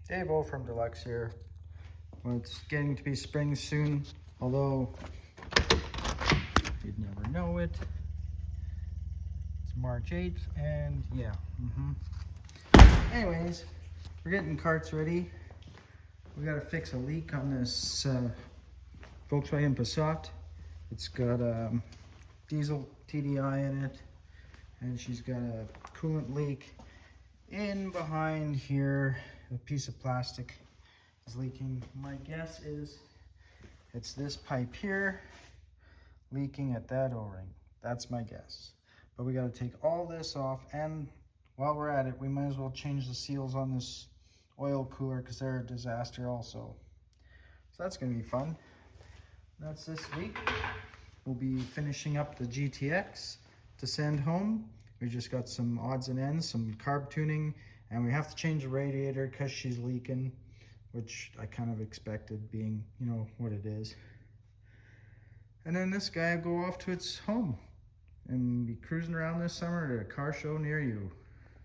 Dave-O from Deluxe here. Well, it's getting to be spring soon, although you'd never know it. It's March 8th, and yeah. Anyways, we're getting carts ready. We gotta fix a leak on this Volkswagen Passat. It's got a diesel TDI in it, and she's got a coolant leak in behind here. A piece of plastic is leaking. My guess is it's this pipe here leaking at that O-ring. That's my guess. But we got to take all this off, and while we're at it, we might as well change the seals on this oil cooler because they're a disaster also. So that's going to be fun. That's this week. We'll be finishing up the GTX to send home. We just got some odds and ends, some carb tuning, and we have to change the radiator because she's leaking, which I kind of expected, being, you know, what it is. And then this guy will go off to its home and be cruising around this summer at a car show near you.